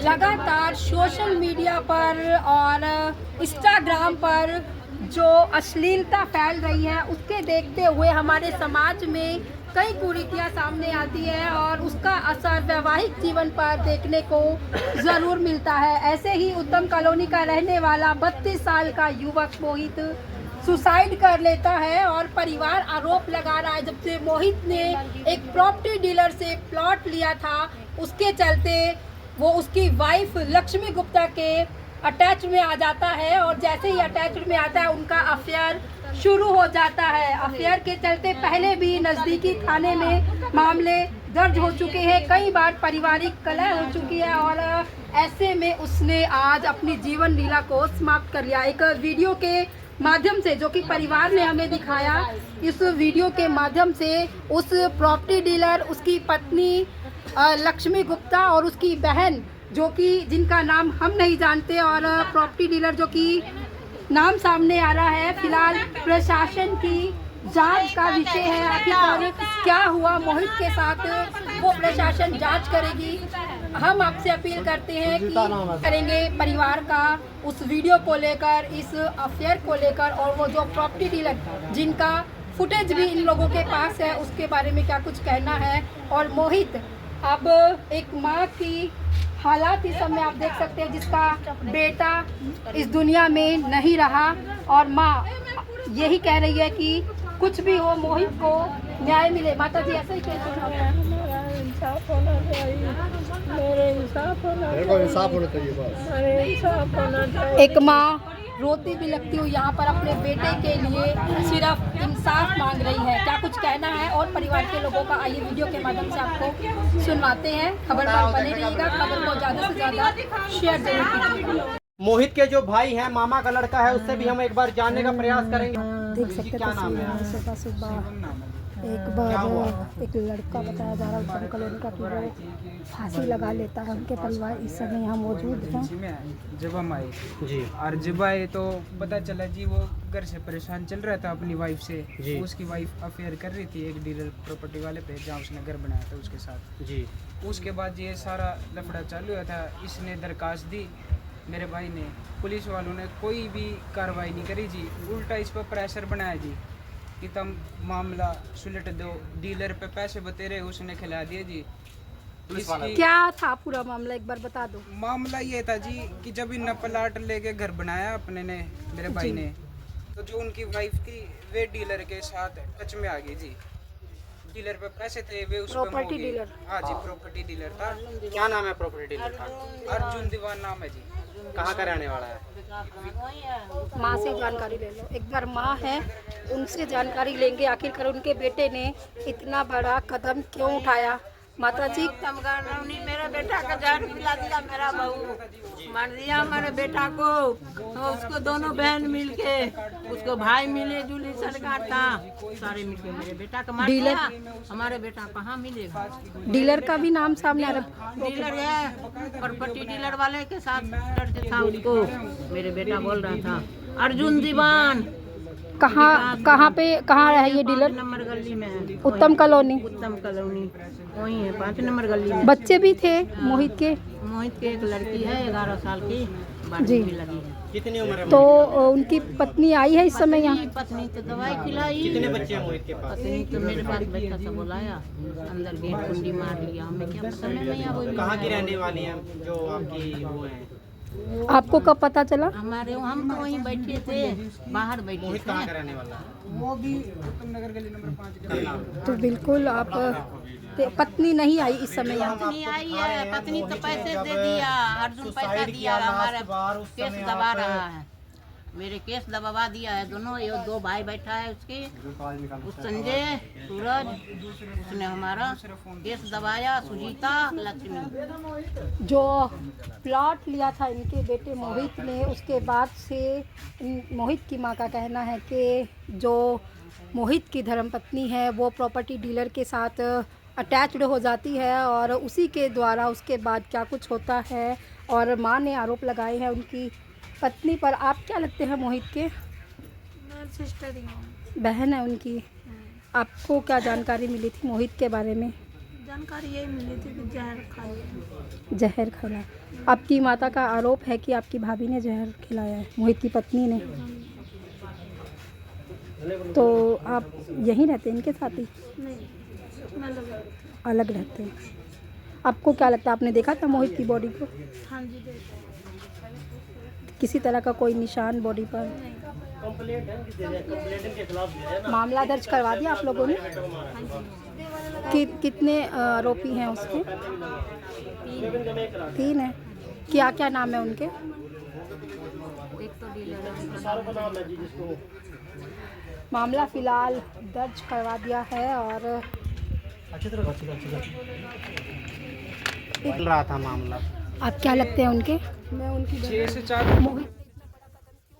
लगातार social media पर और इंस्टाग्राम पर जो अश्लीलता फैल रही है उसके देखते हुए हमारे समाज में कई कुरीतियां सामने आती है और उसका असर वैवाहिक जीवन पर देखने को ज़रूर मिलता है। ऐसे ही उत्तम कॉलोनी का रहने वाला 32 साल का युवक मोहित सुसाइड कर लेता है और परिवार आरोप लगा रहा है जब से मोहित ने एक प्रॉपर्टी डीलर से प्लॉट लिया था उसके चलते वो उसकी वाइफ लक्ष्मी गुप्ता के अटैच में आ जाता है और जैसे ही अटैच में आता है उनका अफेयर शुरू हो जाता है। अफेयर के चलते पहले भी नज़दीकी थाने में मामले दर्ज हो चुके हैं, कई बार पारिवारिक कलह हो चुकी है और ऐसे में उसने आज अपनी जीवन लीला को समाप्त कर लिया। एक वीडियो के माध्यम से जो कि परिवार ने हमें दिखाया, इस वीडियो के माध्यम से उस प्रॉपर्टी डीलर, उसकी पत्नी लक्ष्मी गुप्ता और उसकी बहन जो कि जिनका नाम हम नहीं जानते और प्रॉपर्टी डीलर जो कि नाम सामने आ रहा है, फिलहाल प्रशासन की जांच का विषय है। आखिरकार क्या हुआ मोहित के साथ वो प्रशासन जांच करेगी। हम आपसे अपील करते हैं कि करेंगे परिवार का उस वीडियो को लेकर, इस अफेयर को लेकर और वो जो प्रॉपर्टी डीलर जिनका फुटेज भी इन लोगों के पास है उसके बारे में क्या कुछ कहना है। और मोहित अब एक माँ की हालात इस समय आप देख सकते हैं जिसका बेटा इस दुनिया में नहीं रहा और माँ यही कह रही है कि कुछ भी हो मोहित को न्याय मिले। माता जी ऐसा ही कहते हैं, इंसाफ होना चाहिए, मेरे इंसाफ होना चाहिए। एक माँ रोती भी लगती हूँ यहाँ पर अपने बेटे के लिए सिर्फ इंसाफ मांग रही है। क्या कुछ कहना है और परिवार के लोगों का, आइए वीडियो के माध्यम से आपको सुनवाते हैं। खबर पर बने रहिएगा, खबर को ज़्यादा से ज़्यादा शेयर जरूर कीजिएगा। मोहित के जो भाई हैं, मामा का लड़का है, उससे भी हम एक बार जानने का प्रयास करेंगे। देख सकते हैं क्या नाम है? सुबह सुबह एक बार एक लड़का बताया जा रहा है उत्तम कॉलोनी का कि वो फांसी लगा लेता है। उनके परिवार इस समय यहाँ मौजूद हैं। जब हम आए जी, और जब आए तो पता चला जी वो घर से परेशान चल रहा था अपनी वाइफ से जी। उसकी वाइफ अफेयर कर रही थी एक डीलर प्रॉपर्टी वाले पे जहाँ उसने घर बनाया था उसके साथ। जी, उसके बाद ये सारा लफड़ा चालू हुआ था। इसने दरखास्त दी मेरे भाई ने, पुलिस वालों ने कोई भी कार्रवाई नहीं करी जी, उल्टा इस पर प्रेशर बनाया जी कि तुम मामला सुलट दो, डीलर पे पैसे बतेरे उसने खिला दिए जी। इसकी क्या था पूरा मामला एक बार बता दो। मामला ये था जी कि जब इन प्लाट लेके घर बनाया अपने ने मेरे भाई ने, तो जो उनकी वाइफ थी वे डीलर के साथ टच में आ गई जी। डीलर पे पैसे थे वे उस पे प्रॉपर्टी मोह गई। डीलर? हाँ जी, प्रॉपर्टी डीलर था। क्या नाम है प्रॉपर्टी डीलर का? अर्जुन दीवान नाम है जी। कहाँ का रहने वाला है? माँ से जानकारी ले लो एक बार, माँ है उनसे जानकारी लेंगे आखिरकार उनके बेटे ने इतना बड़ा कदम क्यों उठाया। माता जी मेरा बेटा का जान पिला दिया, मेरा बहू मार दिया मेरे बेटा को, तो उसको दोनों बहन मिलके, उसको भाई मिले जुली सरकार था, सारे मिलके मेरे बेटा का मार डीलर? दिया। हमारे बेटा कहाँ मिलेगा? डीलर का भी नाम सामने आ रहा डीलर है और पट्टी डीलर वाले के साथ लड़ते था उसको, मेरे बेटा बोल रहा था अर्जुन दीवान। कहाँ है ये डीलर? 5 नंबर गली में है, उत्तम कॉलोनी। उत्तम कॉलोनी वही है, 5 नंबर गली में। बच्चे भी थे मोहित के? मोहित के एक लड़की है 11 साल की, जी। बारहवीं में लगी है। कितनी उम्र है? तो उनकी पत्नी आई है इस समय यहाँ? पत्नी तो दवाई खिलाई। कितने बच्चे हैं मोहित के पास? पत्नी तो मेरे पास बैठा था, बुलाया अंदर गेट कुंडी मार लिया, हमें क्या पता नहीं। वो कहाँ की रहने वाली हैं जो आपकी वो है? आपको कब पता चला? हमारे हम तो वहीं बैठे थे, बाहर बैठे मोहित कहाँ का थे। रहने वाला है? वो भी उत्तम नगर गली नंबर 5 के। तो बिल्कुल आप पत्नी नहीं आई इस समय यहाँ? पत्नी आई है, पत्नी तो पैसे दे दिया, अर्जुन पैसा दिया, हमारा केस दबा रहा है, मेरे केस दबा दिया है। दोनों ये 2 भाई बैठा है उसके, उस संजय सूरज, उसने हमारा केस दबाया। सुजीता लक्ष्मी जो प्लॉट लिया था इनके बेटे मोहित ने, उसके बाद से मोहित की मां का कहना है कि जो मोहित की धर्मपत्नी है वो प्रॉपर्टी डीलर के साथ अटैच्ड हो जाती है और उसी के द्वारा उसके बाद क्या कुछ होता है और मां ने आरोप लगाए हैं उनकी पत्नी पर। आप क्या लगते हैं मोहित के? सिस्टर ही हूँ। बहन है उनकी। आपको क्या जानकारी मिली थी मोहित के बारे में? जानकारी यही मिली थी कि जहर खाई। जहर खिला। आपकी माता का आरोप है कि आपकी भाभी ने जहर खिलाया है, मोहित की पत्नी ने। तो आप यहीं रहते हैं इनके साथ ही? नहीं, मैं लोग अलग रहते हैं। आपको क्या लगता है, आपने देखा था मोहित की बॉडी को? हाँ जी देखा। किसी तरह का कोई निशान बॉडी पर? नहीं। मामला दर्ज करवा दिया आप लोगों ने? कितने आरोपी हैं उसके? 3 है। क्या क्या नाम है उनके? एक तो डीलर मामला फिलहाल दर्ज करवा दिया है और चल रहा था मामला। आप क्या लगते हैं उनके? मैं उनकी 6 से 4 मोहित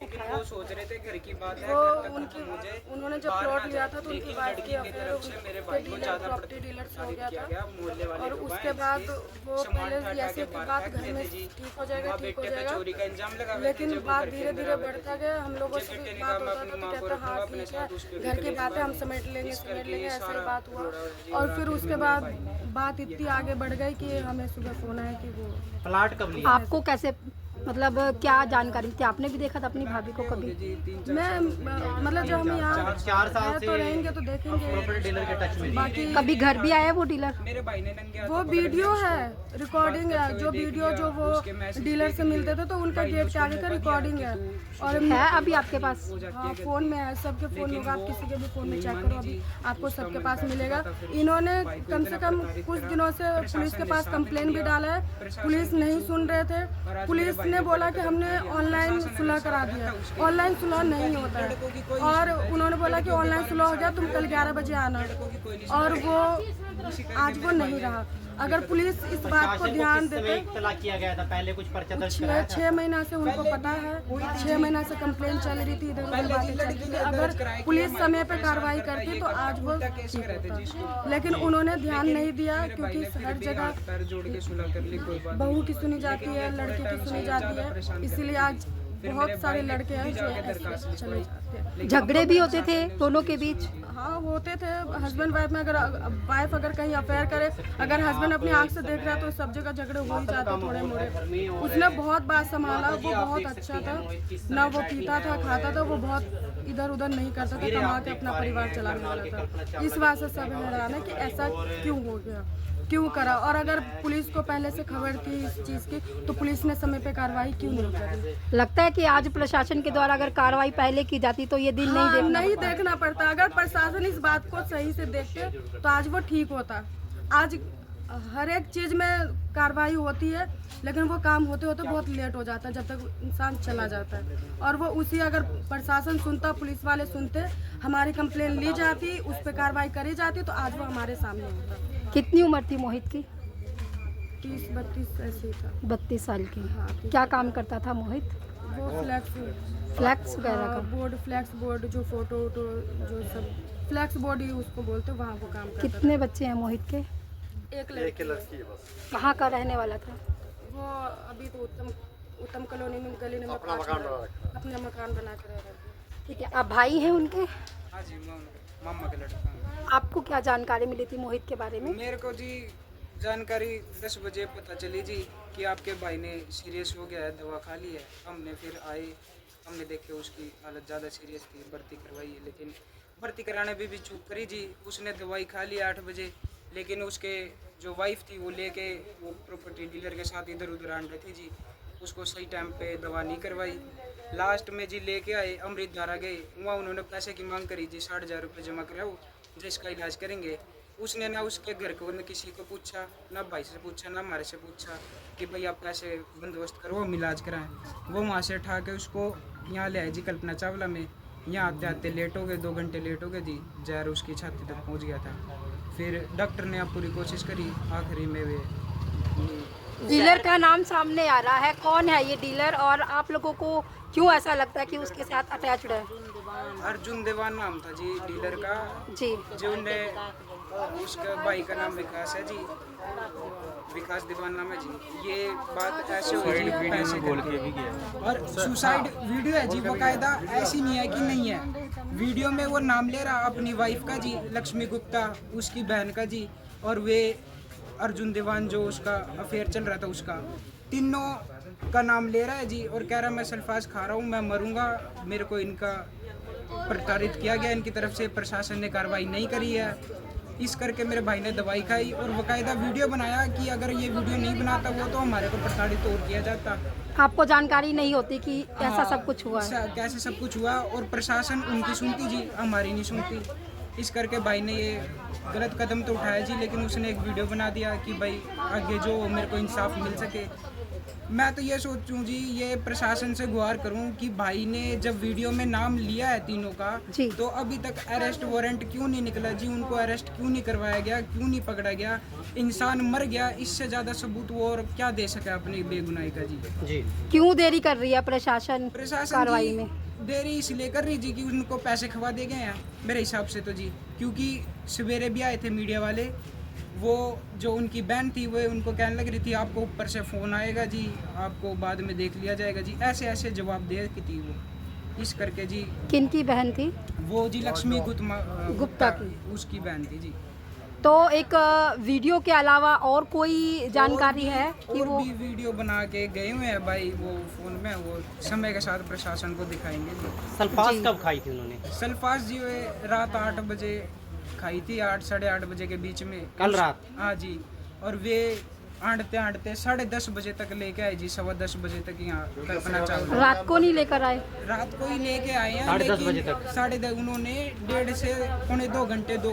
लेकिन वो सोच रहे थे घर की बात है, वो घर तक उनकी खत्म हो जाए। उन्होंने जब बाहर प्लॉट ना लिया जाए। था तो उनकी लेकिन वाइफ लड़की की की अफेयर तरफ से मेरे भाई को ज्यादा प्रॉपर्टी डीलर से हो गया किया था। गया, मोहल्ले वाले और लोग उसके आए, बाद वो सामान पहले उठा ऐसे के की बाहर बात फेंक घर में देते जी। ठीक हो जाएगा, वहाँ ठीक हो बेटे पे जाएगा। चोरी का इल्जाम लगा हुआ था, लेकिन जब वो बात घर के धीरे अंदर धीरे आ गए बढ़ता गया, हम लोगों जैसे से भी कहने बात का मैं होता अपनी था तो माँ को कहता रखूंगा हाँ अपने ठीक है, साथ, उसको घर की लेकर बात है, हम इस समेट लेंगे करके ऐसा ही सारा बात हुआ। जी, और रात फिर में उसके मेरे बाद भाई। बात इतनी आगे बढ़ गई कि हमें सुबह फोन आया कि वो प्लाट कब लिया? आपको कैसे, मतलब क्या जानकारी थी? आपने भी देखा था अपनी भाभी को कभी? जी 3-4 मैं मतलब जब हम यहाँ 4 साल है से तो रहेंगे तो देखेंगे। प्रॉपर्टी डीलर के टच में। बाकी कभी घर भी आया वो डीलर? मेरे भाई ने नंगे हाथों वो पकड़ के वीडियो उसको है, रिकॉर्डिंग है, जो देख वीडियो लिया, जो वो उसके मैसेज डीलर देख से लिए। मिलते थे तो उनका भाई ने गेट के उसको आगे का मौका दिया रिकॉर्डिंग कि है। तू और है अभी आपके पास? हो जाती हाँ है फोन में है, सबके फोन लेकिन होगा, आप वो किसी के भी फोन में नहीं चेक मानी करो, अभी जी। आपको उसका सबके मन पास करता मिलेगा। था, फिर इन्होंने भाई को कम से इतना कम प्रताड़ित कुछ करा। दिनों से प्रशासन पुलिस के ने पास साथ कंप्लेन भी दिया। डाला है, प्रशासन पुलिस ने नहीं चुप सुन रहे थे। और आज पुलिस मेरे भाई ने ने बोला गलत कि कदम हमने उठाया। ऑनलाइन प्रशासन ने सुलह साथ करा रहता दिया। उसके। ऑनलाइन सुलह नहीं होता लड़कों की है। कोई और नहीं सुनता उन्होंने बोला कि लड़कियों के ऑनलाइन बारे सुलह हो में गया, तुम सारा कल 11 बजे आना। लड़कों की कोई नहीं और सुनता। वो इसी करके आज वो मेरे नहीं भाई ने रहा। अगर पुलिस इस बात को ध्यान देते, इत्तला किया गया था, पहले कुछ पर्चा दर्ज कराया था। 6 महीना से उनको पता है, 6 महीना से कंप्लेन चल रही थी, इधर उधर बातें चल रही थी। अगर पुलिस समय पे कार्रवाई करती तो आज वो केस कराते जी इसको। लेकिन उन्होंने ध्यान नहीं दिया, मेरे भाई क्योंकि ने हर फिर भी जगह हाथ पैर जोड़ के सुलह कर ली, कोई बात बहू की सुनी जाती है, लड़की की सुनी जाती है, इसीलिए आज बहुत सारे लड़के हैं जो ऐसे चले जाते हैं। झगड़े भी होते थे दोनों के बीच? हाँ होते थे, हस्बैंड वाइफ में। अगर वाइफ अगर कहीं अफेयर करे, अगर हस्बैंड अपनी आंख से देख रहा है तो सब जगह झगड़े हो ही जाते थोड़े मोड़े। उसने बहुत बात संभाला, वो बहुत अच्छा था, ना वो पीता था खाता था, वो बहुत इधर उधर नहीं करता था, कमा के अपना परिवार चलाने वाला था। इस बात से सब हैरान है कि ऐसा क्यों हो गया, क्यों करा। और अगर पुलिस को पहले से खबर थी इस चीज़ की तो पुलिस ने समय पे कार्रवाई क्यों नहीं करी। लगता है कि आज प्रशासन के द्वारा अगर कार्रवाई पहले की जाती तो ये दिन नहीं देखना नहीं देखना पड़ता। अगर प्रशासन इस बात को सही से देखते तो आज वो ठीक होता। आज हर एक चीज़ में कार्रवाई होती है, लेकिन वो काम होते होते बहुत लेट हो जाता है, जब तक इंसान चला जाता है। और वो उसी, अगर प्रशासन सुनता, पुलिस वाले सुनते, हमारी कंप्लेन ली जाती, उस पर कार्रवाई करी जाती तो आज वो हमारे सामने होता। कितनी उम्र थी मोहित की? 30-32 ऐसे ही था। 32 साल की। हाँ, क्या काम करता था मोहित? वो फ्लैक्स वगैरह का? बोर्ड, फ्लैक्स बोर्ड, जो फोटो जो सब फ्लैक्स बोर्ड ही उसको बोलते, वहाँ वो काम करता कितने बच्चे हैं मोहित के? था। एक लड़की है बस। कहाँ का रहने वाला था? वो अभी तो उत्तम कॉलोनी में, गली में अपना मकान बना कर रह रहे थे। ठीक है। आप भाई हैं उनके? हाँ जी, मैं उनके मामा का लड़का हूँ। आपको क्या जानकारी मिली थी मोहित के बारे में? मेरे को जी जानकारी 10 बजे पता चली जी कि आपके भाई ने सीरियस हो गया है, दवा खा ली है। हमने फिर आए, हमने देखे उसकी हालत ज़्यादा सीरियस थी, भर्ती करवाई है, लेकिन भर्ती कराने भी चूक करी जी। उसने दवाई खा ली 8 बजे, लेकिन उसके जो वाइफ थी वो लेके वो प्रॉपर्टी डीलर के साथ इधर उधर आन रही थी जी। उसको सही टाइम पे दवा नहीं करवाई। लास्ट में जी लेके आए, अमृत धारा गए, वहाँ उन्होंने पैसे की मांग करी जी, 60,000 रुपये जमा कराओ जिसका इलाज करेंगे। उसने ना उसके घर को न किसी को पूछा, ना भाई से पूछा, ना हमारे से पूछा कि भाई आप पैसे बंदोबस्त करो, हम इलाज कराएं। वो वहाँ से उठा के उसको यहाँ ले आए जी, कल्पना चावला में। यहाँ आते आते लेट हो गए, 2 घंटे लेट हो गए जी। जहर उसकी छाती तक पहुँच गया था। फिर डॉक्टर ने अब पूरी कोशिश करी, आखिरी में वे डीलर का नाम सामने आ रहा है, कौन है ये डीलर और आप लोगों को क्यों ऐसा लगता है कि उसके साथ अटैच्ड है? अर्जुन देवान नाम था जी डीलर का जी। जो ने उसका भाई का नाम विकास है जी, विकास दीवान नाम है जी। ये बात ऐसे हुई जी, पैसे बोल के भी गया। और सुसाइड वीडियो है जी, बाकायदा, ऐसी नहीं है कि नहीं है। वीडियो में वो नाम ले रहा अपनी वाइफ का जी, लक्ष्मी गुप्ता, उसकी बहन का जी। और वे अर्जुन देवान जो उसका अफेयर चल रहा था उसका, तीनों का नाम ले रहा है जी और कह रहा है मैं सल्फास खा रहा हूँ, मैं मरूंगा, मेरे को इनका प्रताड़ित किया गया, इनकी तरफ से प्रशासन ने कार्रवाई नहीं करी है। इस करके मेरे भाई ने दवाई खाई और बाकायदा वीडियो बनाया कि अगर ये वीडियो नहीं बनाता वो तो हमारे को प्रताड़ित और किया जाता। आपको जानकारी नहीं होती कि ऐसा सब कुछ हुआ है? कैसे सब कुछ हुआ और प्रशासन उनकी सुनती जी, हमारी नहीं सुनती। इस करके भाई ने ये गलत कदम तो उठाया जी, लेकिन उसने एक वीडियो बना दिया कि भाई आगे जो मेरे को इंसाफ मिल सके। मैं तो ये सोचूं जी, ये प्रशासन से गुहार करूं कि भाई ने जब वीडियो में नाम लिया है तीनों का जी। तो अभी तक अरेस्ट वारंट क्यों नहीं निकला जी, उनको अरेस्ट क्यों नहीं करवाया गया, क्यों नहीं पकड़ा गया? इंसान मर गया, इससे ज़्यादा सबूत वो और क्या दे सके अपनी बेगुनाही का जी। क्यों देरी कर रही है प्रशासन कार्रवाई जी में? देरी इसलिए कर रही जी कि उनको पैसे खवा दे गए हैं मेरे हिसाब से तो जी, क्योंकि सवेरे भी आए थे मीडिया वाले, वो जो उनकी बहन थी वो उनको कहने लग रही थी आपको ऊपर से फ़ोन आएगा जी, आपको बाद में देख लिया जाएगा जी, ऐसे ऐसे जवाब दे की थी वो। इस करके जी किन की बहन थी? वो जी लक्ष्मी गुप्ता की, उसकी बहन थी जी। तो एक वीडियो के अलावा और कोई जानकारी है कि और वो भी वीडियो बना के गए हुए हैं भाई वो फ़ोन में, वो समय के साथ प्रशासन को दिखाएंगे जी। सल्फास कब खाई थी उन्होंने? सल्फास जी वे रात 8 बजे खाई थी, 8 साढ़े 8 बजे के बीच में कल रात? हाँ जी, और वे आंटते आंटते 10:30 बजे तक लेके आए जी, 10:15 बजे तक यहाँ कल्पना चावला रात को नहीं लेकर आए? रात को ही लेके आए हैं, 10:30 बजे तक? 10:30 उन्होंने 1.5 से पौने 2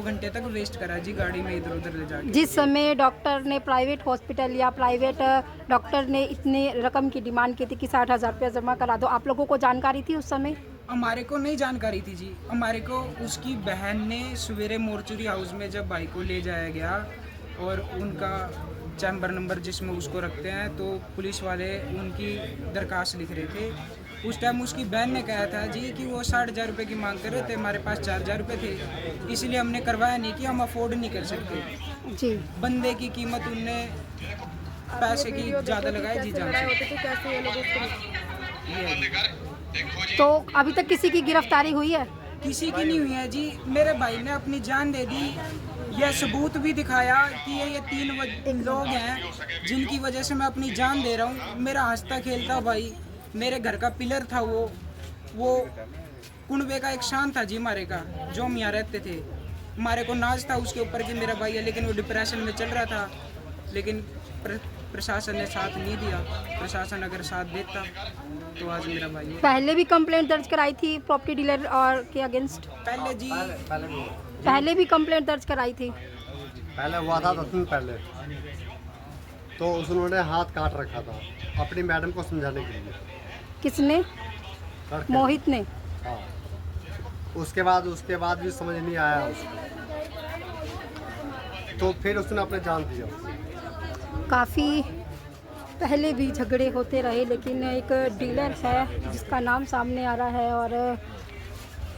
घंटे तक वेस्ट करा जी गाड़ी में इधर उधर ले जाके। जिस समय डॉक्टर ने प्राइवेट हॉस्पिटल या प्राइवेट डॉक्टर ने इतने रकम की डिमांड की थी कि 60,000 रुपया जमा करा दो, आप लोगों को जानकारी थी उस समय? हमारे को नहीं जानकारी थी जी, हमारे को उसकी बहन ने सवेरे मोर्चरी हाउस में जब भाई को ले जाया गया और उनका चैम्बर नंबर जिसमें उसको रखते हैं, तो पुलिस वाले उनकी दरखास्त लिख रहे थे। उस टाइम उसकी बहन ने कहा था जी कि वो 60,000 रुपये की मांग कर रहे थे, हमारे पास 4,000 रुपये थे, इसलिए हमने करवाया नहीं कि हम अफोर्ड नहीं कर सकते जी। बंदे की कीमत उनने पैसे की ज़्यादा लगाई जी जान से। तो अभी तक किसी की गिरफ्तारी हुई है? किसी की नहीं हुई है जी, मेरे भाई ने अपनी जान दे दी, यह सबूत भी दिखाया कि ये 3 लोग हैं जिनकी वजह से मैं अपनी जान दे रहा हूँ। मेरा हंसता खेलता भाई, मेरे घर का पिलर था वो कुनबे का एक शान था जी हमारे का, जो हम यहाँ रहते थे। हमारे को नाज था उसके ऊपर कि मेरा भाई है, लेकिन वो डिप्रेशन में चल रहा था, लेकिन प्रशासन ने साथ नहीं दिया। प्रशासन अगर साथ देता तो आज मेरा भाई है। पहले भी कंप्लेंट दर्ज कराई थी प्रॉपर्टी डीलर और के अगेंस्ट? पहले जी पहले भी कंप्लेंट दर्ज कराई थी? पहले हुआ था 10 दिन पहले, तो उन्होंने हाथ काट रखा था अपनी मैडम को समझाने के लिए। किसने? लड़के। मोहित ने? हाँ, उसके बाद भी समझ नहीं आया उसको, तो फिर उसने अपने जान दिया। काफ़ी पहले भी झगड़े होते रहे, लेकिन एक डीलर है जिसका नाम सामने आ रहा है और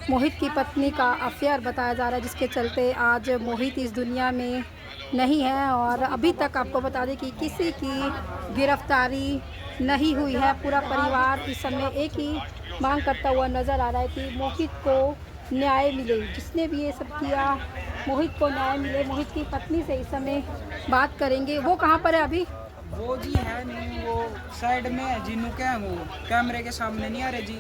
मोहित की पत्नी का अफेयर बताया जा रहा है, जिसके चलते आज मोहित इस दुनिया में नहीं है। और अभी तक आपको बता दें कि किसी की गिरफ्तारी नहीं हुई है। पूरा परिवार इस समय एक ही मांग करता हुआ नज़र आ रहा है कि मोहित को न्याय मिले। जिसने भी ये सब किया, मोहित को न्याय मिले। मोहित की पत्नी से इस समय बात करेंगे। वो कहाँ पर है अभी? वो जी है नहीं, वो साइड में है जी, नुके हैं, वो कैमरे के सामने नहीं आ रहे जी।